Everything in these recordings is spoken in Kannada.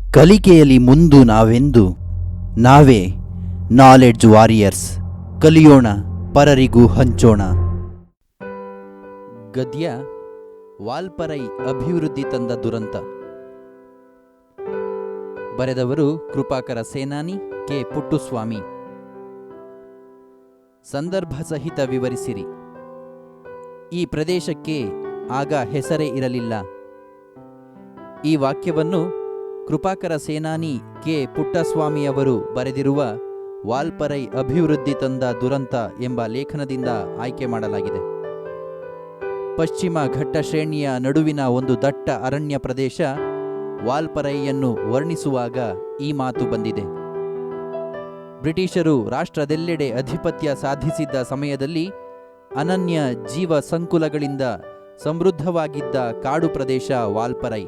ಕಲಿಕೆಯಲ್ಲಿ ಮುಂದು ನಾವೆಂದು ನಾವೇ ನಾಲೆಡ್ಜ್ ವಾರಿಯರ್ಸ್. ಕಲಿಯೋಣ, ಪರರಿಗೂ ಹಂಚೋಣ. ಗದ್ಯ ವಾಲ್ಪರೈ ಅಭಿವೃದ್ಧಿ ತಂದ ದುರಂತ. ಬರೆದವರು ಕೃಪಾಕರ ಸೇನಾನಿ ಕೆ. ಪುಟ್ಟುಸ್ವಾಮಿ. ಸಂದರ್ಭ ಸಹಿತ ವಿವರಿಸಿರಿ. ಈ ಪ್ರದೇಶಕ್ಕೆ ಆಗ ಹೆಸರೇ ಇರಲಿಲ್ಲ. ಈ ವಾಕ್ಯವನ್ನು ಕೃಪಾಕರ ಸೇನಾನಿ ಕೆ. ಪುಟ್ಟಸ್ವಾಮಿಯವರು ಬರೆದಿರುವ ವಾಲ್ಪರೈ ಅಭಿವೃದ್ಧಿ ತಂದ ದುರಂತ ಎಂಬ ಲೇಖನದಿಂದ ಆಯ್ಕೆ ಮಾಡಲಾಗಿದೆ. ಪಶ್ಚಿಮ ಘಟ್ಟ ಶ್ರೇಣಿಯ ನಡುವಿನ ಒಂದು ದಟ್ಟ ಅರಣ್ಯ ಪ್ರದೇಶ ವಾಲ್ಪರೈಯನ್ನು ವರ್ಣಿಸುವಾಗ ಈ ಮಾತು ಬಂದಿದೆ. ಬ್ರಿಟಿಷರು ರಾಷ್ಟ್ರದೆಲ್ಲೆಡೆ ಅಧಿಪತ್ಯ ಸಾಧಿಸಿದ್ದ ಸಮಯದಲ್ಲಿ ಅನನ್ಯ ಜೀವ ಸಂಕುಲಗಳಿಂದ ಸಮೃದ್ಧವಾಗಿದ್ದ ಕಾಡು ಪ್ರದೇಶ ವಾಲ್ಪರೈ.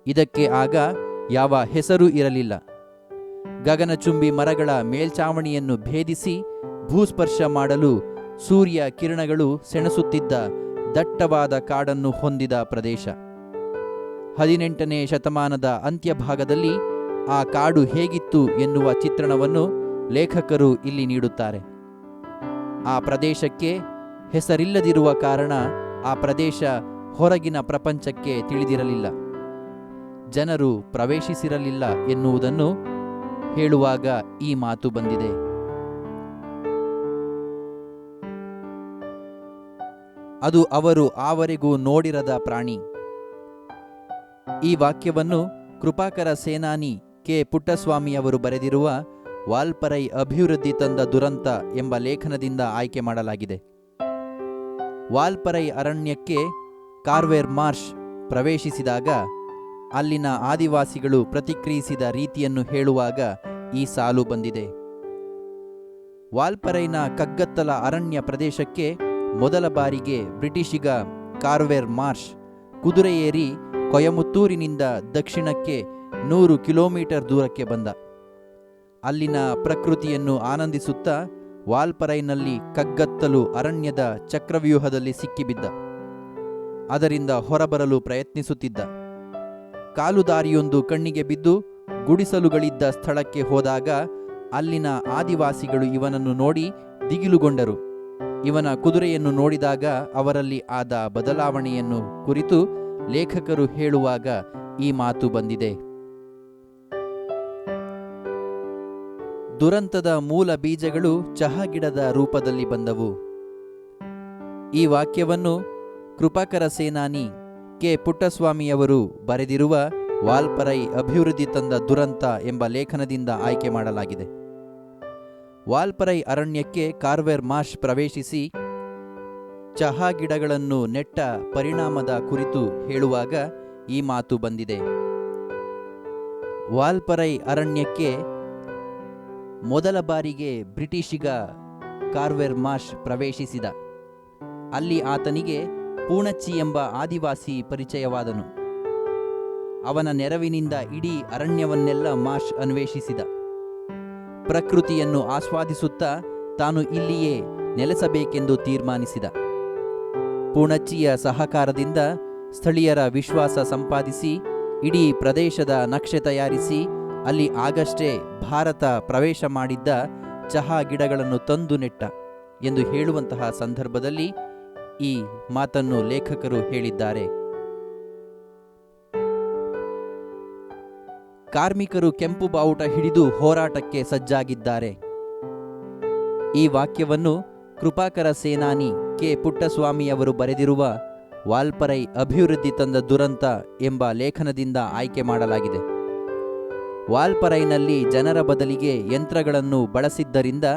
ಇದಕ್ಕೆ ಆಗ ಯಾವ ಹೆಸರೂ ಇರಲಿಲ್ಲ. ಗಗನಚುಂಬಿ ಮರಗಳ ಮೇಲ್ಚಾವಣಿಯನ್ನು ಭೇದಿಸಿ ಭೂಸ್ಪರ್ಶ ಮಾಡಲು ಸೂರ್ಯ ಕಿರಣಗಳು ಸೆಣಸುತ್ತಿದ್ದ ದಟ್ಟವಾದ ಕಾಡನ್ನು ಹೊಂದಿದ ಪ್ರದೇಶ. 18ನೇ ಶತಮಾನದ ಅಂತ್ಯಭಾಗದಲ್ಲಿ ಆ ಕಾಡು ಹೇಗಿತ್ತು ಎನ್ನುವ ಚಿತ್ರಣವನ್ನು ಲೇಖಕರು ಇಲ್ಲಿ ನೀಡುತ್ತಾರೆ. ಆ ಪ್ರದೇಶಕ್ಕೆ ಹೆಸರಿಲ್ಲದಿರುವ ಕಾರಣ ಆ ಪ್ರದೇಶ ಹೊರಗಿನ ಪ್ರಪಂಚಕ್ಕೆ ತಿಳಿದಿರಲಿಲ್ಲ, ಜನರು ಪ್ರವೇಶಿಸಿರಲಿಲ್ಲ ಎನ್ನುವುದನ್ನು ಹೇಳುವಾಗ ಈ ಮಾತು ಬಂದಿದೆ. ಅದು ಅವರು ಆವರೆಗೂ ನೋಡಿರದ ಪ್ರಾಣಿ. ಈ ವಾಕ್ಯವನ್ನು ಕೃಪಾಕರ ಸೇನಾನಿ ಕೆ. ಪುಟ್ಟಸ್ವಾಮಿಯವರು ಬರೆದಿರುವ ವಾಲ್ಪರೈ ಅಭಿವೃದ್ಧಿ ತಂದ ದುರಂತ ಎಂಬ ಲೇಖನದಿಂದ ಆಯ್ಕೆ ಮಾಡಲಾಗಿದೆ. ವಾಲ್ಪರೈ ಅರಣ್ಯಕ್ಕೆ ಕಾರ್ವೇರ್ ಮಾರ್ಷ್ ಪ್ರವೇಶಿಸಿದಾಗ ಅಲ್ಲಿನ ಆದಿವಾಸಿಗಳು ಪ್ರತಿಕ್ರಿಯಿಸಿದ ರೀತಿಯನ್ನು ಹೇಳುವಾಗ ಈ ಸಾಲು ಬಂದಿದೆ. ವಾಲ್ಪರೈನ ಕಗ್ಗತ್ತಲ ಅರಣ್ಯ ಪ್ರದೇಶಕ್ಕೆ ಮೊದಲ ಬಾರಿಗೆ ಬ್ರಿಟಿಷಿಗ ಕಾರ್ವೇರ್ ಮಾರ್ಷ್ ಕುದುರೆ ಏರಿ ಕೊಯಮತ್ತೂರಿನಿಂದ ದಕ್ಷಿಣಕ್ಕೆ 100 ಕಿಲೋಮೀಟರ್ ದೂರಕ್ಕೆ ಬಂದ. ಅಲ್ಲಿನ ಪ್ರಕೃತಿಯನ್ನು ಆನಂದಿಸುತ್ತಾ ವಾಲ್ಪರೈನಲ್ಲಿ ಕಗ್ಗತ್ತಲು ಅರಣ್ಯದ ಚಕ್ರವ್ಯೂಹದಲ್ಲಿ ಸಿಕ್ಕಿಬಿದ್ದ. ಅದರಿಂದ ಹೊರಬರಲು ಪ್ರಯತ್ನಿಸುತ್ತಿದ್ದ. ಕಾಲುದಾರಿಯೊಂದು ಕಣ್ಣಿಗೆ ಬಿದ್ದು ಗುಡಿಸಲುಗಳಿದ್ದ ಸ್ಥಳಕ್ಕೆ ಹೋದಾಗ ಅಲ್ಲಿನ ಆದಿವಾಸಿಗಳು ಇವನನ್ನು ನೋಡಿ ದಿಗಿಲುಗೊಂಡರು. ಇವನ ಕುದುರೆಯನ್ನು ನೋಡಿದಾಗ ಅವರಲ್ಲಿ ಆದ ಬದಲಾವಣೆಯನ್ನು ಕುರಿತು ಲೇಖಕರು ಹೇಳುವಾಗ ಈ ಮಾತು ಬಂದಿದೆ. ದುರಂತದ ಮೂಲ ಬೀಜಗಳು ಚಹಾ ಗಿಡದ ರೂಪದಲ್ಲಿ ಬಂದವು. ಈ ವಾಕ್ಯವನ್ನು ಕೃಪಾಕರ ಸೇನಾನಿ ಕೆ. ಪುಟ್ಟಸ್ವಾಮಿಯವರು ಬರೆದಿರುವ ವಾಲ್ಪರೈ ಅಭಿವೃದ್ಧಿ ತಂದ ದುರಂತ ಎಂಬ ಲೇಖನದಿಂದ ಆಯ್ಕೆ ಮಾಡಲಾಗಿದೆ. ವಾಲ್ಪರೈ ಅರಣ್ಯಕ್ಕೆ ಕಾರ್ವೇರ್ ಮಾರ್ಷ್ ಪ್ರವೇಶಿಸಿ ಚಹಾ ಗಿಡಗಳನ್ನು ನೆಟ್ಟ ಪರಿಣಾಮದ ಕುರಿತು ಹೇಳುವಾಗ ಈ ಮಾತು ಬಂದಿದೆ. ವಾಲ್ಪರೈ ಅರಣ್ಯಕ್ಕೆ ಮೊದಲ ಬಾರಿಗೆ ಬ್ರಿಟಿಷಿಗ ಕಾರ್ವೇರ್ ಮಾರ್ಷ್ ಪ್ರವೇಶಿಸಿದ. ಅಲ್ಲಿ ಆತನಿಗೆ ಪೂಣಚ್ಚಿ ಎಂಬ ಆದಿವಾಸಿ ಪರಿಚಯವಾದನು. ಅವನ ನೆರವಿನಿಂದ ಇಡೀ ಅರಣ್ಯವನ್ನೆಲ್ಲ ಮಾರ್ಷ್ ಅನ್ವೇಷಿಸಿದ. ಪ್ರಕೃತಿಯನ್ನು ಆಸ್ವಾದಿಸುತ್ತಾ ತಾನು ಇಲ್ಲಿಯೇ ನೆಲೆಸಬೇಕೆಂದು ತೀರ್ಮಾನಿಸಿದ. ಪೂಣಚ್ಚಿಯ ಸಹಕಾರದಿಂದ ಸ್ಥಳೀಯರ ವಿಶ್ವಾಸ ಸಂಪಾದಿಸಿ ಇಡೀ ಪ್ರದೇಶದ ನಕ್ಷೆ ತಯಾರಿಸಿ ಅಲ್ಲಿ ಆಗಷ್ಟೇ ಭಾರತ ಪ್ರವೇಶ ಮಾಡಿದ್ದ ಚಹಾ ಗಿಡಗಳನ್ನು ತಂದು ನೆಟ್ಟ ಎಂದು ಹೇಳುವಂತಹ ಸಂದರ್ಭದಲ್ಲಿ ಈ ಮಾತನ್ನು ಲೇಖಕರು ಹೇಳಿದ್ದಾರೆ. ಕಾರ್ಮಿಕರು ಕೆಂಪು ಬಾವುಟ ಹಿಡಿದು ಹೋರಾಟಕ್ಕೆ ಸಜ್ಜಾಗಿದ್ದಾರೆ. ಈ ವಾಕ್ಯವನ್ನು ಕೃಪಾಕರ ಸೇನಾನಿ ಕೆ. ಪುಟ್ಟಸ್ವಾಮಿಯವರು ಬರೆದಿರುವ ವಾಲ್ಪರೈ ಅಭಿವೃದ್ಧಿ ತಂದ ದುರಂತ ಎಂಬ ಲೇಖನದಿಂದ ಆಯ್ಕೆ ಮಾಡಲಾಗಿದೆ. ವಾಲ್ಪರೈನಲ್ಲಿ ಜನರ ಬದಲಿಗೆ ಯಂತ್ರಗಳನ್ನು ಬಳಸಿದ್ದರಿಂದ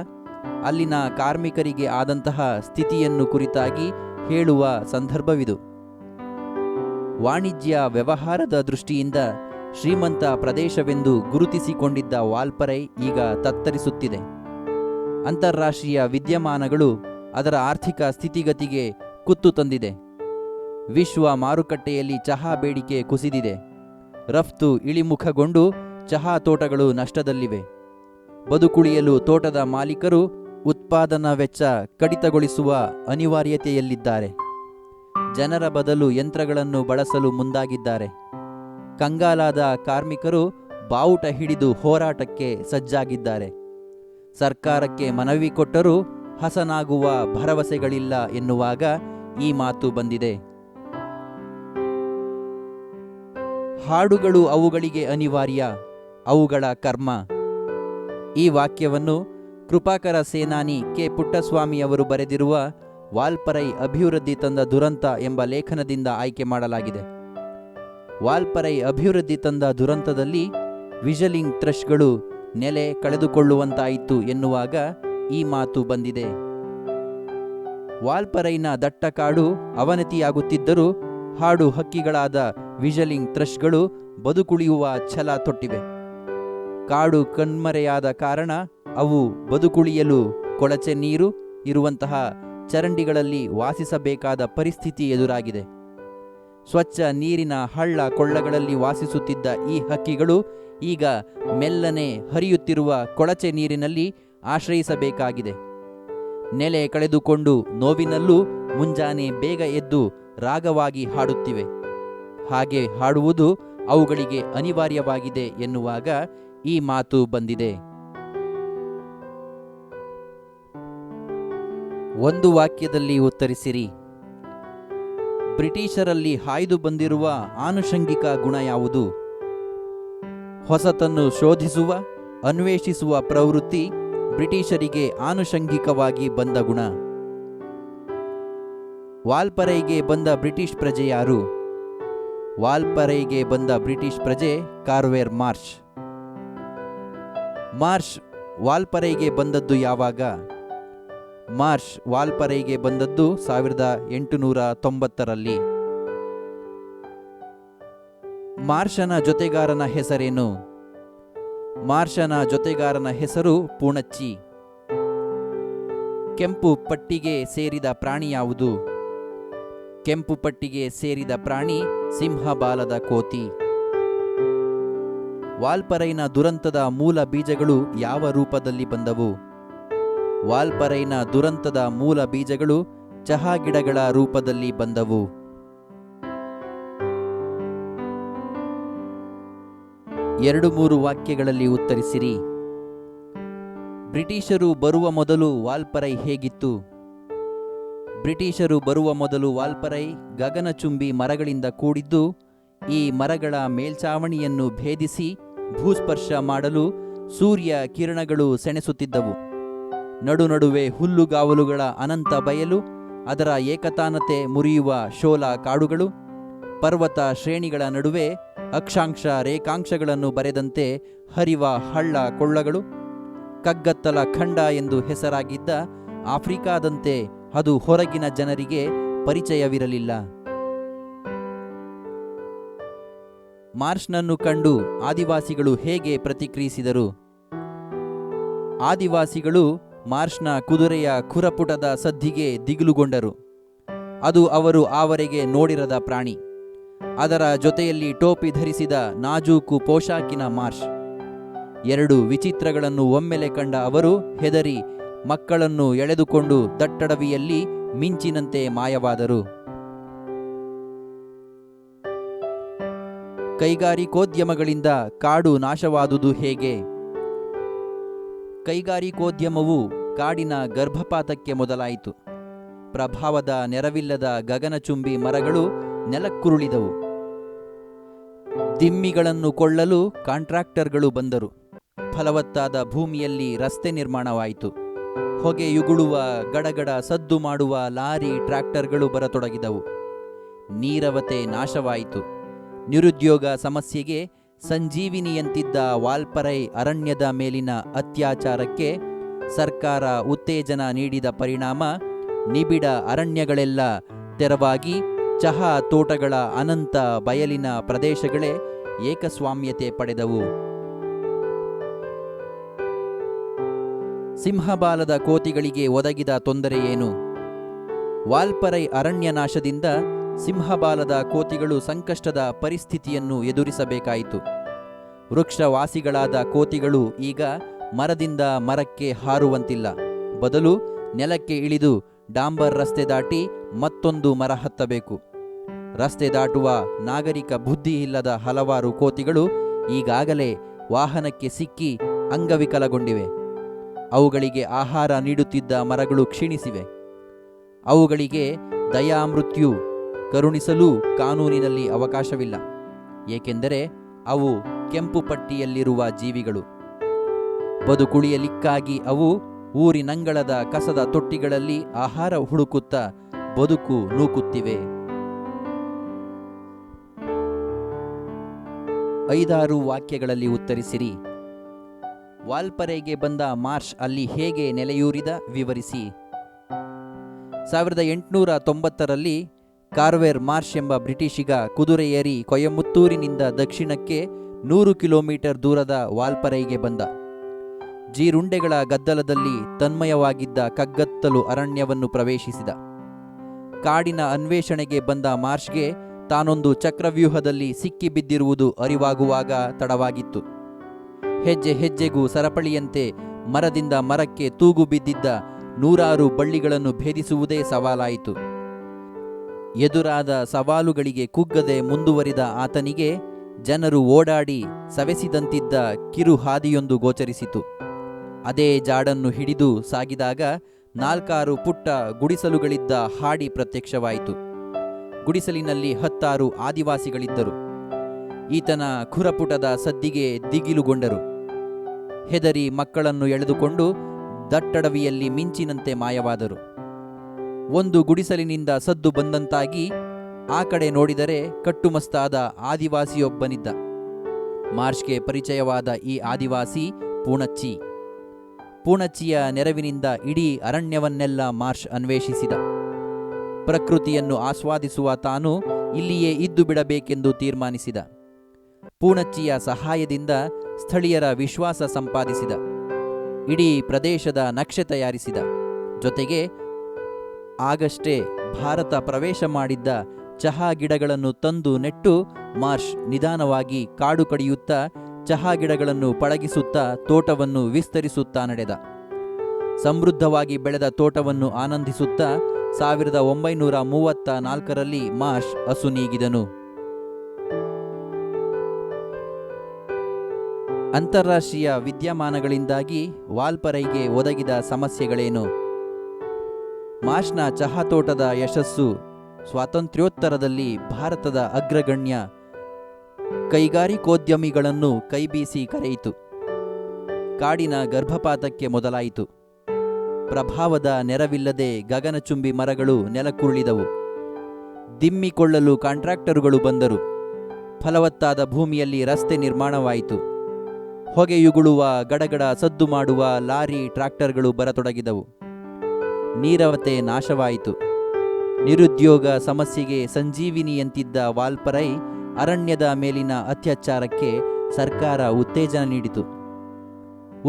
ಅಲ್ಲಿನ ಕಾರ್ಮಿಕರಿಗೆ ಆದಂತಹ ಸ್ಥಿತಿಯನ್ನು ಕುರಿತಾಗಿ ಹೇಳುವ ಸಂದರ್ಭವಿದು. ವಾಣಿಜ್ಯ ವ್ಯವಹಾರದ ದೃಷ್ಟಿಯಿಂದ ಶ್ರೀಮಂತ ಪ್ರದೇಶವೆಂದು ಗುರುತಿಸಿಕೊಂಡಿದ್ದ ವಾಲ್ಪರೈ ಈಗ ತತ್ತರಿಸುತ್ತಿದೆ. ಅಂತಾರಾಷ್ಟ್ರೀಯ ವಿದ್ಯಮಾನಗಳು ಅದರ ಆರ್ಥಿಕ ಸ್ಥಿತಿಗತಿಗೆ ಕುತ್ತು ತಂದಿದೆ. ವಿಶ್ವ ಮಾರುಕಟ್ಟೆಯಲ್ಲಿ ಚಹಾ ಬೇಡಿಕೆ ಕುಸಿದಿದೆ. ರಫ್ತು ಇಳಿಮುಖಗೊಂಡು ಚಹಾ ತೋಟಗಳು ನಷ್ಟದಲ್ಲಿವೆ. ಬದುಕುಳಿಯಲು ತೋಟದ ಮಾಲೀಕರು ಉತ್ಪಾದನಾ ವೆಚ್ಚ ಕಡಿತಗೊಳಿಸುವ ಅನಿವಾರ್ಯತೆಯಲ್ಲಿದ್ದಾರೆ. ಜನರ ಬದಲು ಯಂತ್ರಗಳನ್ನು ಬಳಸಲು ಮುಂದಾಗಿದ್ದಾರೆ. ಕಂಗಾಲಾದ ಕಾರ್ಮಿಕರು ಬಾವುಟ ಹಿಡಿದು ಹೋರಾಟಕ್ಕೆ ಸಜ್ಜಾಗಿದ್ದಾರೆ. ಸರ್ಕಾರಕ್ಕೆ ಮನವಿ ಕೊಟ್ಟರೂ ಹಸನಾಗುವ ಭರವಸೆಗಳಿಲ್ಲ ಎನ್ನುವಾಗ ಈ ಮಾತು ಬಂದಿದೆ. ಹಾಡುಗಳು ಅವುಗಳಿಗೆ ಅನಿವಾರ್ಯ, ಅವುಗಳ ಕರ್ಮ. ಈ ವಾಕ್ಯವನ್ನು ಕೃಪಾಕರ ಸೇನಾನಿ ಕೆ ಪುಟ್ಟಸ್ವಾಮಿಯವರು ಬರೆದಿರುವ ವಾಲ್ಪರೈ ಅಭಿವೃದ್ಧಿ ತಂದ ದುರಂತ ಎಂಬ ಲೇಖನದಿಂದ ಆಯ್ಕೆ ಮಾಡಲಾಗಿದೆ. ವಾಲ್ಪರೈ ಅಭಿವೃದ್ಧಿ ತಂದ ದುರಂತದಲ್ಲಿ ವಿಜಲಿಂಗ್ ಥ್ರಶ್ಗಳು ನೆಲೆ ಕಳೆದುಕೊಳ್ಳುವಂತಾಯಿತು ಎನ್ನುವಾಗ ಈ ಮಾತು ಬಂದಿದೆ. ವಾಲ್ಪರೈನ ದಟ್ಟ ಕಾಡು ಅವನತಿಯಾಗುತ್ತಿದ್ದರೂ ಹಾಡು ಹಕ್ಕಿಗಳಾದ ವಿಜಲಿಂಗ್ ಥ್ರಶ್ಗಳು ಬದುಕುಳಿಯುವ ಛಲ ತೊಟ್ಟಿವೆ. ಕಾಡು ಕಣ್ಮರೆಯಾದ ಕಾರಣ ಅವು ಬದುಕುಳಿಯಲು ಕೊಳಚೆ ನೀರು ಇರುವಂತಹ ಚರಂಡಿಗಳಲ್ಲಿ ವಾಸಿಸಬೇಕಾದ ಪರಿಸ್ಥಿತಿ ಎದುರಾಗಿದೆ. ಸ್ವಚ್ಛ ನೀರಿನ ಹಳ್ಳ ಕೊಳ್ಳಗಳಲ್ಲಿ ವಾಸಿಸುತ್ತಿದ್ದ ಈ ಹಕ್ಕಿಗಳು ಈಗ ಮೆಲ್ಲನೆ ಹರಿಯುತ್ತಿರುವ ಕೊಳಚೆ ನೀರಿನಲ್ಲಿ ಆಶ್ರಯಿಸಬೇಕಾಗಿದೆ. ನೆಲೆ ಕಳೆದುಕೊಂಡು ನೋವಿನಲ್ಲೂ ಮುಂಜಾನೆ ಬೇಗ ಎದ್ದು ರಾಗವಾಗಿ ಹಾಡುತ್ತಿವೆ. ಹಾಗೆ ಹಾಡುವುದು ಅವುಗಳಿಗೆ ಅನಿವಾರ್ಯವಾಗಿದೆ ಎನ್ನುವಾಗ ಈ ಮಾತು ಬಂದಿದೆ. ಒಂದು ವಾಕ್ಯದಲ್ಲಿ ಉತ್ತರಿಸಿರಿ. ಬ್ರಿಟಿಷರಲ್ಲಿ ಹಾಯ್ದು ಬಂದಿರುವ ಆನುಷಂಗಿಕ ಗುಣ ಯಾವುದು? ಹೊಸತನ್ನು ಶೋಧಿಸುವ, ಅನ್ವೇಷಿಸುವ ಪ್ರವೃತ್ತಿ ಬ್ರಿಟಿಷರಿಗೆ ಆನುಷಂಗಿಕವಾಗಿ ಬಂದ ಗುಣ. ವಾಲ್ಪರೈಗೆ ಬಂದ ಬ್ರಿಟಿಷ್ ಪ್ರಜೆ ಯಾರು? ವಾಲ್ಪರೈಗೆ ಬಂದ ಬ್ರಿಟಿಷ್ ಪ್ರಜೆ ಕಾರ್ವೆರ್ ಮಾರ್ಷ್. ಮಾರ್ಷ್ ವಾಲ್ಪರೈಗೆ ಬಂದದ್ದು ಯಾವಾಗ? ಮಾರ್ಷ್ ವಾಲ್ಪರೈಗೆ ಬಂದದ್ದು 1890ರಲ್ಲಿ. ಮಾರ್ಷನ ಜೊತೆಗಾರನ ಹೆಸರೇನು? ಮಾರ್ಷನ ಜೊತೆಗಾರನ ಹೆಸರು ಪೂಣಚ್ಚಿ. ಕೆಂಪು ಪಟ್ಟಿಗೆ ಸೇರಿದ ಪ್ರಾಣಿ ಯಾವುದು? ಕೆಂಪು ಪಟ್ಟಿಗೆ ಸೇರಿದ ಪ್ರಾಣಿ ಸಿಂಹಬಾಲದ ಕೋತಿ. ವಾಲ್ಪರೈನ ದುರಂತದ ಮೂಲ ಬೀಜಗಳು ಯಾವ ರೂಪದಲ್ಲಿ ಬಂದವು? ವಾಲ್ಪರೈನ ದುರಂತದ ಮೂಲ ಬೀಜಗಳು ಚಹಾ ಗಿಡಗಳ ರೂಪದಲ್ಲಿ ಬಂದವು. ಎರಡು ಮೂರು ವಾಕ್ಯಗಳಲ್ಲಿ ಉತ್ತರಿಸಿರಿ. ಬ್ರಿಟಿಷರು ಬರುವ ಮೊದಲು ವಾಲ್ಪರೈ ಹೇಗಿತ್ತು? ಬ್ರಿಟಿಷರು ಬರುವ ಮೊದಲು ವಾಲ್ಪರೈ ಗಗನಚುಂಬಿ ಮರಗಳಿಂದ ಕೂಡಿದ್ದು, ಈ ಮರಗಳ ಮೇಲ್ಛಾವಣಿಯನ್ನು ಭೇದಿಸಿ ಭೂಸ್ಪರ್ಶ ಮಾಡಲು ಸೂರ್ಯ ಕಿರಣಗಳು ಸೆಣಸುತ್ತಿದ್ದವು. ನಡುನಡುವೆ ಹುಲ್ಲುಗಾವಲುಗಳ ಅನಂತ ಬಯಲು, ಅದರ ಏಕತಾನತೆ ಮುರಿಯುವ ಶೋಲ ಕಾಡುಗಳು, ಪರ್ವತ ಶ್ರೇಣಿಗಳ ನಡುವೆ ಅಕ್ಷಾಂಶ ರೇಖಾಂಶಗಳನ್ನು ಬರೆದಂತೆ ಹರಿವ ಹಳ್ಳ ಕೊಳ್ಳಗಳು, ಕಗ್ಗತ್ತಲ ಖಂಡ ಎಂದು ಹೆಸರಾಗಿದ್ದ ಆಫ್ರಿಕಾದಂತೆ ಅದು ಹೊರಗಿನ ಜನರಿಗೆ ಪರಿಚಯವಿರಲಿಲ್ಲ. ಮಾರ್ಷ್ನನ್ನು ಕಂಡು ಆದಿವಾಸಿಗಳು ಹೇಗೆ ಪ್ರತಿಕ್ರಿಯಿಸಿದರು? ಆದಿವಾಸಿಗಳು ಮಾರ್ಷ್ನ ಕುದುರೆಯ ಖುರಪುಟದ ಸದ್ದಿಗೆ ದಿಗಿಲುಗೊಂಡರು. ಅದು ಅವರು ಆವರೆಗೆ ನೋಡಿರದ ಪ್ರಾಣಿ. ಅದರ ಜೊತೆಯಲ್ಲಿ ಟೋಪಿ ಧರಿಸಿದ ನಾಜೂಕು ಪೋಷಾಕಿನ ಮಾರ್ಷ್. ಎರಡು ವಿಚಿತ್ರಗಳನ್ನು ಒಮ್ಮೆಲೆ ಕಂಡ ಅವರು ಹೆದರಿ ಮಕ್ಕಳನ್ನು ಎಳೆದುಕೊಂಡು ದಟ್ಟಡವಿಯಲ್ಲಿ ಮಿಂಚಿನಂತೆ ಮಾಯವಾದರು. ಕೈಗಾರಿಕೋದ್ಯಮಗಳಿಂದ ಕಾಡು ನಾಶವಾದುದು ಹೇಗೆ? ಕೈಗಾರಿಕೋದ್ಯಮವು ಕಾಡಿನ ಗರ್ಭಪಾತಕ್ಕೆ ಮೊದಲಾಯಿತು. ಪ್ರಭಾವದ ನೆರವಿಲ್ಲದ ಗಗನಚುಂಬಿ ಮರಗಳು ನೆಲಕ್ಕುರುಳಿದವು. ದಿಮ್ಮಿಗಳನ್ನು ಕೊಳ್ಳಲು ಕಾಂಟ್ರಾಕ್ಟರ್ಗಳು ಬಂದರು. ಫಲವತ್ತಾದ ಭೂಮಿಯಲ್ಲಿ ರಸ್ತೆ ನಿರ್ಮಾಣವಾಯಿತು. ಹೊಗೆಯುಗುಳುವ ಗಡಗಡ ಸದ್ದು ಮಾಡುವ ಲಾರಿ ಟ್ರ್ಯಾಕ್ಟರ್ಗಳು ಬರತೊಡಗಿದವು. ನೀರವತೆ ನಾಶವಾಯಿತು. ನಿರುದ್ಯೋಗ ಸಮಸ್ಯೆಗೆ ಸಂಜೀವಿನಿಯಂತಿದ್ದ ವಾಲ್ಪರೈ ಅರಣ್ಯದ ಮೇಲಿನ ಅತ್ಯಾಚಾರಕ್ಕೆ ಸರ್ಕಾರ ಉತ್ತೇಜನ ನೀಡಿದ ಪರಿಣಾಮ ನಿಬಿಡ ಅರಣ್ಯಗಳೆಲ್ಲ ತೆರವಾಗಿ ಚಹಾ ತೋಟಗಳ ಅನಂತ ಬಯಲಿನ ಪ್ರದೇಶಗಳೇ ಏಕಸ್ವಾಮ್ಯತೆ ಪಡೆದವು. ಸಿಂಹಬಾಲದ ಕೋತಿಗಳಿಗೆ ಒದಗಿದ ತೊಂದರೆ ಏನು? ವಾಲ್ಪರೈ ಅರಣ್ಯ ನಾಶದಿಂದ ಸಿಂಹಬಾಲದ ಕೋತಿಗಳು ಸಂಕಷ್ಟದ ಪರಿಸ್ಥಿತಿಯನ್ನು ಎದುರಿಸಬೇಕಾಯಿತು. ವೃಕ್ಷವಾಸಿಗಳಾದ ಕೋತಿಗಳು ಈಗ ಮರದಿಂದ ಮರಕ್ಕೆ ಹಾರುವಂತಿಲ್ಲ. ಬದಲು ನೆಲಕ್ಕೆ ಇಳಿದು ಡಾಂಬರ್ ರಸ್ತೆ ದಾಟಿ ಮತ್ತೊಂದು ಮರ ಹತ್ತಬೇಕು. ರಸ್ತೆ ದಾಟುವ ನಾಗರಿಕ ಬುದ್ಧಿ ಇಲ್ಲದ ಹಲವಾರು ಕೋತಿಗಳು ಈಗಾಗಲೇ ವಾಹನಕ್ಕೆ ಸಿಕ್ಕಿ ಅಂಗವಿಕಲಗೊಂಡಿವೆ. ಅವುಗಳಿಗೆ ಆಹಾರ ನೀಡುತ್ತಿದ್ದ ಮರಗಳು ಕ್ಷೀಣಿಸಿವೆ. ಅವುಗಳಿಗೆ ದಯಾಮೃತ್ಯು ಕರುಣಿಸಲು ಕಾನೂನಿನಲ್ಲಿ ಅವಕಾಶವಿಲ್ಲ, ಏಕೆಂದರೆ ಅವು ಕೆಂಪು ಪಟ್ಟಿಯಲ್ಲಿರುವ ಜೀವಿಗಳು. ಬದುಕುಳಿಯಲಿಕ್ಕಾಗಿ ಅವು ಊರಿನಂಗಳದ ಕಸದ ತೊಟ್ಟಿಗಳಲ್ಲಿ ಆಹಾರ ಹುಡುಕುತ್ತಾ ಬದುಕು ನೂಕುತ್ತಿವೆ. 5-6 ವಾಕ್ಯಗಳಲ್ಲಿ ಉತ್ತರಿಸಿರಿ. ವಾಲ್ಪರೆಗೆ ಬಂದ ಮಾರ್ಷ್ ಅಲ್ಲಿ ಹೇಗೆ ನೆಲೆಯೂರಿದ ವಿವರಿಸಿ. 1890ರಲ್ಲಿ ಕಾರ್ವೆರ್ ಮಾರ್ಷ್ ಎಂಬ ಬ್ರಿಟಿಷಿಗ ಕುದುರೆ ಏರಿ ಕೊಯಮತ್ತೂರಿನಿಂದ ದಕ್ಷಿಣಕ್ಕೆ 100 ಕಿಲೋಮೀಟರ್ ದೂರದ ವಾಲ್ಪರೈಗೆ ಬಂದ. ಜೀರುಂಡೆಗಳ ಗದ್ದಲದಲ್ಲಿ ತನ್ಮಯವಾಗಿದ್ದ ಕಗ್ಗತ್ತಲು ಅರಣ್ಯವನ್ನು ಪ್ರವೇಶಿಸಿದ. ಕಾಡಿನ ಅನ್ವೇಷಣೆಗೆ ಬಂದ ಮಾರ್ಷ್ಗೆ ತಾನೊಂದು ಚಕ್ರವ್ಯೂಹದಲ್ಲಿ ಸಿಕ್ಕಿಬಿದ್ದಿರುವುದು ಅರಿವಾಗುವಾಗ ತಡವಾಗಿತ್ತು. ಹೆಜ್ಜೆ ಹೆಜ್ಜೆಗೂ ಸರಪಳಿಯಂತೆ ಮರದಿಂದ ಮರಕ್ಕೆ ತೂಗು ಬಿದ್ದಿದ್ದ 100 ಬಳ್ಳಿಗಳನ್ನು ಭೇದಿಸುವುದೇ ಸವಾಲಾಯಿತು. ಎದುರಾದ ಸವಾಲುಗಳಿಗೆ ಕುಗ್ಗದೆ ಮುಂದುವರಿದ ಆತನಿಗೆ ಜನರು ಓಡಾಡಿ ಸವೆಸಿದಂತಿದ್ದ ಕಿರು ಹಾದಿಯೊಂದು ಗೋಚರಿಸಿತು. ಅದೇ ಜಾಡನ್ನು ಹಿಡಿದು ಸಾಗಿದಾಗ 4 ಪುಟ್ಟ ಗುಡಿಸಲುಗಳಿದ್ದ ಹಾಡಿ ಪ್ರತ್ಯಕ್ಷವಾಯಿತು. ಗುಡಿಸಲಿನಲ್ಲಿ 10 ಆದಿವಾಸಿಗಳಿದ್ದರು. ಈತನ ಖುರಪುಟದ ಸದ್ದಿಗೆ ದಿಗಿಲುಗೊಂಡರು. ಹೆದರಿ ಮಕ್ಕಳನ್ನು ಎಳೆದುಕೊಂಡು ದಟ್ಟಡವಿಯಲ್ಲಿ ಮಿಂಚಿನಂತೆ ಮಾಯವಾದರು. ಒಂದು ಗುಡಿಸಲಿನಿಂದ ಸದ್ದು ಬಂದಂತಾಗಿ ಆ ಕಡೆ ನೋಡಿದರೆ ಕಟ್ಟುಮಸ್ತಾದ ಆದಿವಾಸಿಯೊಬ್ಬನಿದ್ದ. ಮಾರ್ಷ್ಗೆ ಪರಿಚಯವಾದ ಈ ಆದಿವಾಸಿ ಪೂಣಚ್ಚಿ. ಪೂಣಚ್ಚಿಯ ನೆರವಿನಿಂದ ಇಡೀ ಅರಣ್ಯವನ್ನೆಲ್ಲ ಮಾರ್ಷ್ ಅನ್ವೇಷಿಸಿದ. ಪ್ರಕೃತಿಯನ್ನು ಆಸ್ವಾದಿಸುವ ತಾನು ಇಲ್ಲಿಯೇ ಇದ್ದು ಬಿಡಬೇಕೆಂದು ತೀರ್ಮಾನಿಸಿದ. ಪೂಣಚ್ಚಿಯ ಸಹಾಯದಿಂದ ಸ್ಥಳೀಯರ ವಿಶ್ವಾಸ ಸಂಪಾದಿಸಿದ. ಇಡೀ ಪ್ರದೇಶದ ನಕ್ಷೆ ತಯಾರಿಸಿದ. ಜೊತೆಗೆ ಆಗಷ್ಟೇ ಭಾರತ ಪ್ರವೇಶ ಮಾಡಿದ್ದ ಚಹಾ ಗಿಡಗಳನ್ನು ತಂದು ನೆಟ್ಟು ಮಾರ್ಷ್ ನಿಧಾನವಾಗಿ ಕಾಡು ಕಡಿಯುತ್ತಾ ಚಹಾ ಗಿಡಗಳನ್ನು ಪಳಗಿಸುತ್ತಾ ತೋಟವನ್ನು ವಿಸ್ತರಿಸುತ್ತಾ ನಡೆದ. ಸಮೃದ್ಧವಾಗಿ ಬೆಳೆದ ತೋಟವನ್ನು ಆನಂದಿಸುತ್ತಾ 1934ರಲ್ಲಿ ಮಾರ್ಷ್ ಅಸುನೀಗಿದನು. ಅಂತಾರಾಷ್ಟ್ರೀಯ ವಿದ್ಯಮಾನಗಳಿಂದಾಗಿ ವಾಲ್ಪರೈಗೆ ಒದಗಿದ ಸಮಸ್ಯೆಗಳೇನು? ಮಾರ್ಷ್ನ ಚಹಾ ತೋಟದ ಯಶಸ್ಸು ಸ್ವಾತಂತ್ರ್ಯೋತ್ತರದಲ್ಲಿ ಭಾರತದ ಅಗ್ರಗಣ್ಯ ಕೈಗಾರಿಕೋದ್ಯಮಿಗಳನ್ನು ಕೈಬೀಸಿ ಕರೆಯಿತು. ಕಾಡಿನ ಗರ್ಭಪಾತಕ್ಕೆ ಮೊದಲಾಯಿತು. ಪ್ರಭಾವದ ನೆರವಿಲ್ಲದೆ ಗಗನಚುಂಬಿ ಮರಗಳು ನೆಲಕ್ಕುರುಳಿದವು. ದಿಮ್ಮಿಕೊಳ್ಳಲು ಕಾಂಟ್ರಾಕ್ಟರುಗಳು ಬಂದರು. ಫಲವತ್ತಾದ ಭೂಮಿಯಲ್ಲಿ ರಸ್ತೆ ನಿರ್ಮಾಣವಾಯಿತು. ಹೊಗೆಯುಗುಳುವ ಗಡಗಡ ಸದ್ದು ಮಾಡುವ ಲಾರಿ ಟ್ರಾಕ್ಟರ್ಗಳು ಬರತೊಡಗಿದವು. ನೀರವತೆ ನಾಶವಾಯಿತು. ನಿರುದ್ಯೋಗ ಸಮಸ್ಯೆಗೆ ಸಂಜೀವಿನಿಯಂತಿದ್ದ ವಾಲ್ಪರೈ ಅರಣ್ಯದ ಮೇಲಿನ ಅತ್ಯಾಚಾರಕ್ಕೆ ಸರ್ಕಾರ ಉತ್ತೇಜನ ನೀಡಿತು.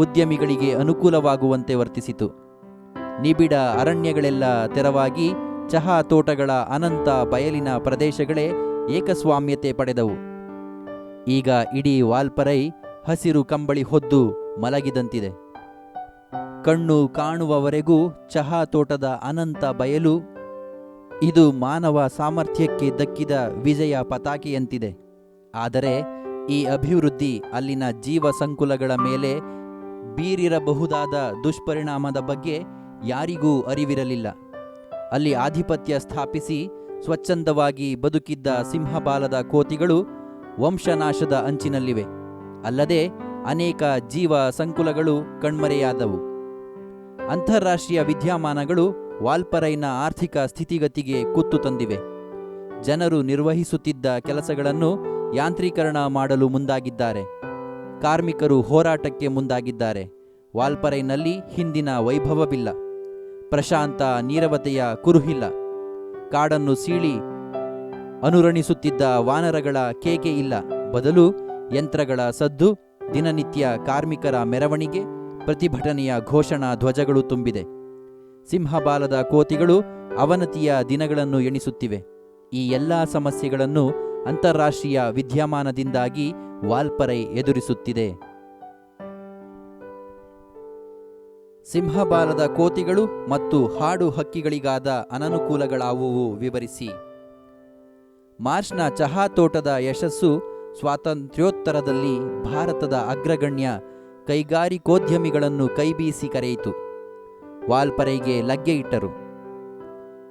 ಉದ್ಯಮಿಗಳಿಗೆ ಅನುಕೂಲವಾಗುವಂತೆ ವರ್ತಿಸಿತು. ನಿಬಿಡ ಅರಣ್ಯಗಳೆಲ್ಲ ತೆರವಾಗಿ ಚಹಾ ತೋಟಗಳ ಅನಂತ ಬಯಲಿನ ಪ್ರದೇಶಗಳೇ ಏಕಸ್ವಾಮ್ಯತೆ ಪಡೆದವು. ಈಗ ಇಡೀ ವಾಲ್ಪರೈ ಹಸಿರು ಕಂಬಳಿ ಹೊದ್ದು ಮಲಗಿದಂತಿದೆ. ಕಣ್ಣು ಕಾಣುವವರೆಗೂ ಚಹಾ ತೋಟದ ಅನಂತ ಬಯಲು ಇದು ಮಾನವ ಸಾಮರ್ಥ್ಯಕ್ಕೆ ದಕ್ಕಿದ ವಿಜಯ ಪತಾಕೆಯಂತಿದೆ. ಆದರೆ ಈ ಅಭಿವೃದ್ಧಿ ಅಲ್ಲಿನ ಜೀವ ಸಂಕುಲಗಳ ಮೇಲೆ ಬೀರಿರಬಹುದಾದ ದುಷ್ಪರಿಣಾಮದ ಬಗ್ಗೆ ಯಾರಿಗೂ ಅರಿವಿರಲಿಲ್ಲ. ಅಲ್ಲಿ ಆಧಿಪತ್ಯ ಸ್ಥಾಪಿಸಿ ಸ್ವಚ್ಛಂದವಾಗಿ ಬದುಕಿದ್ದ ಸಿಂಹಬಾಲದ ಕೋತಿಗಳು ವಂಶನಾಶದ ಅಂಚಿನಲ್ಲಿವೆ. ಅಲ್ಲದೆ ಅನೇಕ ಜೀವ ಸಂಕುಲಗಳು ಕಣ್ಮರೆಯಾದವು. ಅಂತಾರಾಷ್ಟ್ರೀಯ ವಿದ್ಯಮಾನಗಳು ವಾಲ್ಪರೈನ ಆರ್ಥಿಕ ಸ್ಥಿತಿಗತಿಗೆ ಕುತ್ತು ತಂದಿವೆ. ಜನರು ನಿರ್ವಹಿಸುತ್ತಿದ್ದ ಕೆಲಸಗಳನ್ನು ಯಾಂತ್ರೀಕರಣ ಮಾಡಲು ಮುಂದಾಗಿದ್ದಾರೆ. ಕಾರ್ಮಿಕರು ಹೋರಾಟಕ್ಕೆ ಮುಂದಾಗಿದ್ದಾರೆ. ವಾಲ್ಪರೈನಲ್ಲಿ ಹಿಂದಿನ ವೈಭವವಿಲ್ಲ. ಪ್ರಶಾಂತ ನೀರವತೆಯ ಕುರುಹಿಲ್ಲ. ಕಾಡನ್ನು ಸೀಳಿ ಅನುರಣಿಸುತ್ತಿದ್ದ ವಾನರಗಳ ಕೇಕೆ ಇಲ್ಲ. ಬದಲು ಯಂತ್ರಗಳ ಸದ್ದು, ದಿನನಿತ್ಯ ಕಾರ್ಮಿಕರ ಮೆರವಣಿಗೆ, ಪ್ರತಿಭಟನೆಯ ಘೋಷಣಾ ಧ್ವಜಗಳು ತುಂಬಿದೆ. ಸಿಂಹಬಾಲದ ಕೋತಿಗಳು ಅವನತಿಯ ದಿನಗಳನ್ನು ಎಣಿಸುತ್ತಿವೆ. ಈ ಎಲ್ಲ ಸಮಸ್ಯೆಗಳನ್ನು ಅಂತಾರಾಷ್ಟ್ರೀಯ ವಿದ್ಯಮಾನದಿಂದಾಗಿ ವಾಲ್ಪರೈ ಎದುರಿಸುತ್ತಿದೆ. ಸಿಂಹಬಾಲದ ಕೋತಿಗಳು ಮತ್ತು ಹಾಡು ಹಕ್ಕಿಗಳಿಗಾದ ಅನನುಕೂಲಗಳಾವುವು ವಿವರಿಸಿ. ಮಾರ್ಷ್ನ ಚಹಾ ತೋಟದ ಯಶಸ್ಸು ಸ್ವಾತಂತ್ರ್ಯೋತ್ತರದಲ್ಲಿ ಭಾರತದ ಅಗ್ರಗಣ್ಯ ಕೈಗಾರಿಕೋದ್ಯಮಿಗಳನ್ನು ಕೈಬೀಸಿ ಕರೆಯಿತು. ವಾಲ್ಪರೈಗೆ ಲಗ್ಗೆ ಇಟ್ಟರು.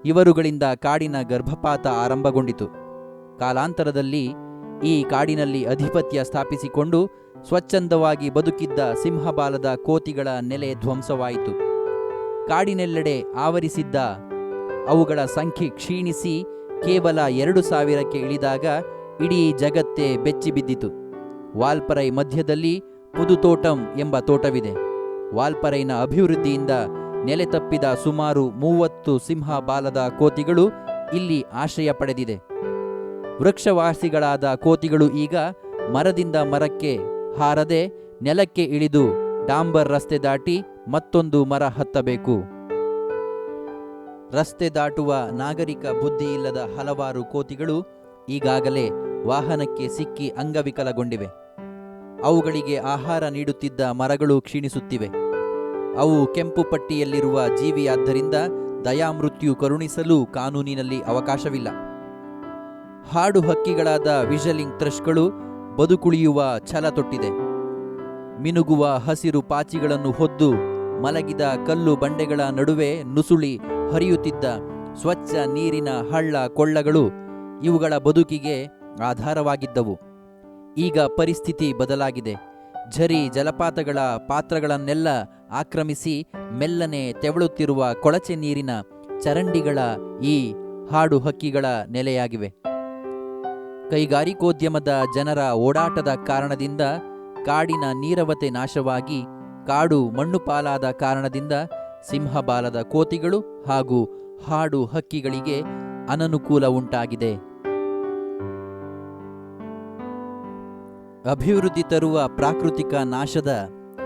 ಇವರುಗಳಿಂದ ಕಾಡಿನ ಗರ್ಭಪಾತ ಆರಂಭಗೊಂಡಿತು. ಕಾಲಾಂತರದಲ್ಲಿ ಈ ಕಾಡಿನಲ್ಲಿ ಅಧಿಪತ್ಯ ಸ್ಥಾಪಿಸಿಕೊಂಡು ಸ್ವಚ್ಛಂದವಾಗಿ ಬದುಕಿದ್ದ ಸಿಂಹಬಾಲದ ಕೋತಿಗಳ ನೆಲೆ ಧ್ವಂಸವಾಯಿತು. ಕಾಡಿನೆಲ್ಲೆಡೆ ಆವರಿಸಿದ್ದ ಅವುಗಳ ಸಂಖ್ಯೆ ಕ್ಷೀಣಿಸಿ ಕೇವಲ 2,000ಕ್ಕೆ ಇಳಿದಾಗ ಇಡೀ ಜಗತ್ತೇ ಬೆಚ್ಚಿಬಿದ್ದಿತು. ವಾಲ್ಪರೈ ಮಧ್ಯದಲ್ಲಿ ಪುದುತೋಟಂ ಎಂಬ ತೋಟವಿದೆ. ವಾಲ್ಪರೈನ ಅಭಿವೃದ್ಧಿಯಿಂದ ನೆಲೆ ತಪ್ಪಿದ ಸುಮಾರು 30 ಸಿಂಹಬಾಲದ ಕೋತಿಗಳು ಇಲ್ಲಿ ಆಶ್ರಯ ಪಡೆದಿದೆ. ವೃಕ್ಷವಾಸಿಗಳಾದ ಕೋತಿಗಳು ಈಗ ಮರದಿಂದ ಮರಕ್ಕೆ ಹಾರದೆ ನೆಲಕ್ಕೆ ಇಳಿದು ಡಾಂಬರ್ ರಸ್ತೆ ದಾಟಿ ಮತ್ತೊಂದು ಮರ ಹತ್ತಬೇಕು. ರಸ್ತೆ ದಾಟುವ ನಾಗರಿಕ ಬುದ್ಧಿಯಿಲ್ಲದ ಹಲವಾರು ಕೋತಿಗಳು ಈಗಾಗಲೇ ವಾಹನಕ್ಕೆ ಸಿಕ್ಕಿ ಅಂಗವಿಕಲಗೊಂಡಿವೆ. ಅವುಗಳಿಗೆ ಆಹಾರ ನೀಡುತ್ತಿದ್ದ ಮರಗಳು ಕ್ಷೀಣಿಸುತ್ತಿವೆ. ಅವು ಕೆಂಪು ಪಟ್ಟಿಯಲ್ಲಿರುವ ಜೀವಿಯಾದ್ದರಿಂದ ದಯಾಮೃತ್ಯು ಕರುಣಿಸಲು ಕಾನೂನಿನಲ್ಲಿ ಅವಕಾಶವಿಲ್ಲ. ಹಾಡು ಹಕ್ಕಿಗಳಾದ ವಿಷಲಿಂಗ್ ಥ್ರಶ್ಗಳು ಬದುಕುಳಿಯುವ ಛಲ ತೊಟ್ಟಿದೆ. ಮಿನುಗುವ ಹಸಿರು ಪಾಚಿಗಳನ್ನು ಹೊದ್ದು ಮಲಗಿದ ಕಲ್ಲು ಬಂಡೆಗಳ ನಡುವೆ ನುಸುಳಿ ಹರಿಯುತ್ತಿದ್ದ ಸ್ವಚ್ಛ ನೀರಿನ ಹಳ್ಳ ಕೊಳ್ಳಗಳು ಇವುಗಳ ಬದುಕಿಗೆ ಆಧಾರವಾಗಿದ್ದವು. ಈಗ ಪರಿಸ್ಥಿತಿ ಬದಲಾಗಿದೆ. ಝರಿ ಜಲಪಾತಗಳ ಪಾತ್ರಗಳನ್ನೆಲ್ಲ ಆಕ್ರಮಿಸಿ ಮೆಲ್ಲನೆ ತೆವಳುತ್ತಿರುವ ಕೊಳಚೆ ನೀರಿನ ಚರಂಡಿಗಳ ಈ ಹಾಡು ಹಕ್ಕಿಗಳ ನೆಲೆಯಾಗಿವೆ. ಕೈಗಾರಿಕೋದ್ಯಮದ ಜನರ ಓಡಾಟದ ಕಾರಣದಿಂದ ಕಾಡಿನ ನೀರವತೆ ನಾಶವಾಗಿ ಕಾಡು ಮಣ್ಣು ಪಾಲಾದ ಕಾರಣದಿಂದ ಸಿಂಹಬಾಲದ ಕೋತಿಗಳು ಹಾಗೂ ಹಾಡು ಹಕ್ಕಿಗಳಿಗೆ ಅನನುಕೂಲ ಉಂಟಾಗಿದೆ. ಅಭಿವೃದ್ಧಿ ತರುವ ಪ್ರಾಕೃತಿಕ ನಾಶದ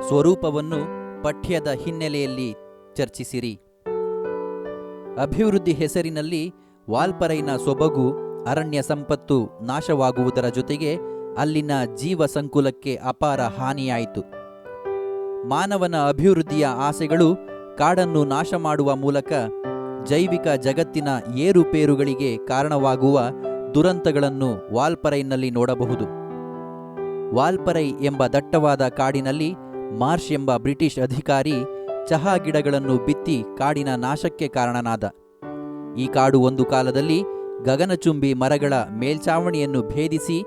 ಸ್ವರೂಪವನ್ನು ಪಠ್ಯದ ಹಿನ್ನೆಲೆಯಲ್ಲಿ ಚರ್ಚಿಸಿರಿ. ಅಭಿವೃದ್ಧಿ ಹೆಸರಿನಲ್ಲಿ ವಾಲ್ಪರೈನ ಸೊಬಗು ಅರಣ್ಯ ಸಂಪತ್ತು ನಾಶವಾಗುವುದರ ಜೊತೆಗೆ ಅಲ್ಲಿನ ಜೀವ ಸಂಕುಲಕ್ಕೆ ಅಪಾರ ಹಾನಿಯಾಯಿತು. ಮಾನವನ ಅಭಿವೃದ್ಧಿಯ ಆಸೆಗಳು ಕಾಡನ್ನು ನಾಶ ಮಾಡುವ ಮೂಲಕ ಜೈವಿಕ ಜಗತ್ತಿನ ಏರುಪೇರುಗಳಿಗೆ ಕಾರಣವಾಗುವ ದುರಂತಗಳನ್ನು ವಾಲ್ಪರೈನಲ್ಲಿ ನೋಡಬಹುದು. ವಾಲ್ಪರೈ ಎಂಬ ದಟ್ಟವಾದ ಕಾಡಿನಲ್ಲಿ ಮಾರ್ಷ್ ಎಂಬ ಬ್ರಿಟಿಷ್ ಅಧಿಕಾರಿ ಚಹಾ ಗಿಡಗಳನ್ನು ಬಿತ್ತಿ ಕಾಡಿನ ನಾಶಕ್ಕೆ ಕಾರಣನಾದ. ಈ ಕಾಡು ಒಂದು ಕಾಲದಲ್ಲಿ ಗಗನಚುಂಬಿ ಮರಗಳ ಮೇಲ್ಛಾವಣಿಯನ್ನು ಭೇದಿಸಿ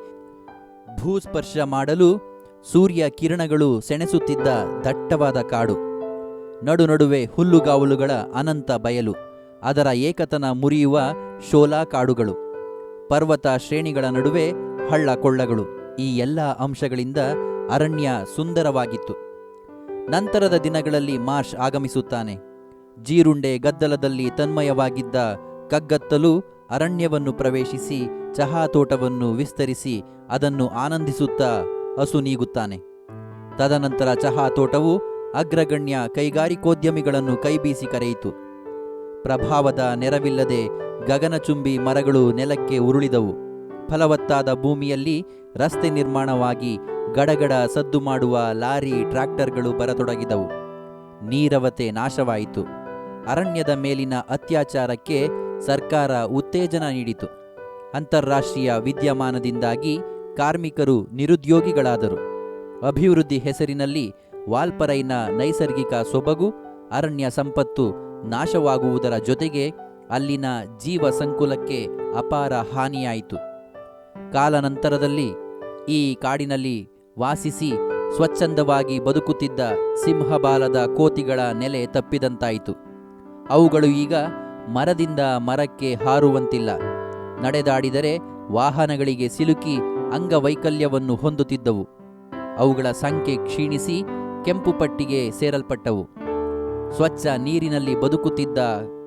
ಭೂಸ್ಪರ್ಶ ಮಾಡಲು ಸೂರ್ಯ ಕಿರಣಗಳು ಸೆಣಸುತ್ತಿದ್ದ ದಟ್ಟವಾದ ಕಾಡು. ನಡುನಡುವೆ ಹುಲ್ಲುಗಾವಲುಗಳ ಅನಂತ ಬಯಲು, ಅದರ ಏಕತನ ಮುರಿಯುವ ಶೋಲಾ ಕಾಡುಗಳು, ಪರ್ವತ ಶ್ರೇಣಿಗಳ ನಡುವೆ ಹಳ್ಳ ಕೊಳ್ಳಗಳು, ಈ ಎಲ್ಲ ಅಂಶಗಳಿಂದ ಅರಣ್ಯ ಸುಂದರವಾಗಿತ್ತು. ನಂತರದ ದಿನಗಳಲ್ಲಿ ಮಾರ್ಷ್ ಆಗಮಿಸುತ್ತಾನೆ. ಜೀರುಂಡೆ ಗದ್ದಲದಲ್ಲಿ ತನ್ಮಯವಾಗಿದ್ದ ಕಗ್ಗತ್ತಲು ಅರಣ್ಯವನ್ನು ಪ್ರವೇಶಿಸಿ ಚಹಾ ತೋಟವನ್ನು ವಿಸ್ತರಿಸಿ ಅದನ್ನು ಆನಂದಿಸುತ್ತಾ ಹಸು ನೀಗುತ್ತಾನೆ. ತದನಂತರ ಚಹಾ ತೋಟವು ಅಗ್ರಗಣ್ಯ ಕೈಗಾರಿಕೋದ್ಯಮಿಗಳನ್ನು ಕೈಬೀಸಿ ಕರೆಯಿತು. ಪ್ರಭಾವದ ನೆರವಿಲ್ಲದೆ ಗಗನಚುಂಬಿ ಮರಗಳು ನೆಲಕ್ಕೆ ಉರುಳಿದವು. ಫಲವತ್ತಾದ ಭೂಮಿಯಲ್ಲಿ ರಸ್ತೆ ನಿರ್ಮಾಣವಾಗಿ ಗಡಗಡ ಸದ್ದು ಮಾಡುವ ಲಾರಿ ಟ್ರ್ಯಾಕ್ಟರ್ಗಳು ಬರತೊಡಗಿದವು. ನೀರವತೆ ನಾಶವಾಯಿತು. ಅರಣ್ಯದ ಮೇಲಿನ ಅತ್ಯಾಚಾರಕ್ಕೆ ಸರ್ಕಾರ ಉತ್ತೇಜನ ನೀಡಿತು. ಅಂತಾರಾಷ್ಟ್ರೀಯ ವಿದ್ಯಮಾನದಿಂದಾಗಿ ಕಾರ್ಮಿಕರು ನಿರುದ್ಯೋಗಿಗಳಾದರು. ಅಭಿವೃದ್ಧಿ ಹೆಸರಿನಲ್ಲಿ ವಾಲ್ಪರೈನ ನೈಸರ್ಗಿಕ ಸೊಬಗು ಅರಣ್ಯ ಸಂಪತ್ತು ನಾಶವಾಗುವುದರ ಜೊತೆಗೆ ಅಲ್ಲಿನ ಜೀವ ಸಂಕುಲಕ್ಕೆ ಅಪಾರ ಹಾನಿಯಾಯಿತು. ಕಾಲಾನಂತರದಲ್ಲಿ ಈ ಕಾಡಿನಲ್ಲಿ ವಾಸಿಸಿ ಸ್ವಚ್ಛಂದವಾಗಿ ಬದುಕುತ್ತಿದ್ದ ಸಿಂಹಬಾಲದ ಕೋತಿಗಳ ನೆಲೆ ತಪ್ಪಿದಂತಾಯಿತು. ಅವುಗಳು ಈಗ ಮರದಿಂದ ಮರಕ್ಕೆ ಹಾರುವಂತಿಲ್ಲ. ನಡೆದಾಡಿದರೆ ವಾಹನಗಳಿಗೆ ಸಿಲುಕಿ ಅಂಗವೈಕಲ್ಯವನ್ನು ಹೊಂದುತ್ತಿದ್ದವು. ಅವುಗಳ ಸಂಖ್ಯೆ ಕ್ಷೀಣಿಸಿ ಕೆಂಪು ಪಟ್ಟಿಗೆ ಸೇರಲ್ಪಟ್ಟವು. ಸ್ವಚ್ಛ ನೀರಿನಲ್ಲಿ ಬದುಕುತ್ತಿದ್ದ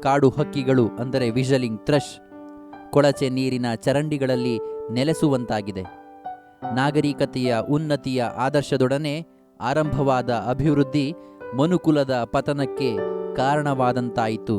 ಕಾಡು ಹಕ್ಕಿಗಳು ಅಂದರೆ ವಿಷಲಿಂಗ್ ಥ್ರಶ್ ಕೊಳಚೆ ನೀರಿನ ಚರಂಡಿಗಳಲ್ಲಿ ನೆಲೆಸುವಂತಾಗಿದೆ. ನಾಗರಿಕತೆಯ ಉನ್ನತಿಯ ಆದರ್ಶದೊಡನೆ ಆರಂಭವಾದ ಅಭಿವೃದ್ಧಿ ಮನುಕುಲದ ಪತನಕ್ಕೆ ಕಾರಣವಾದಂತಾಯಿತು.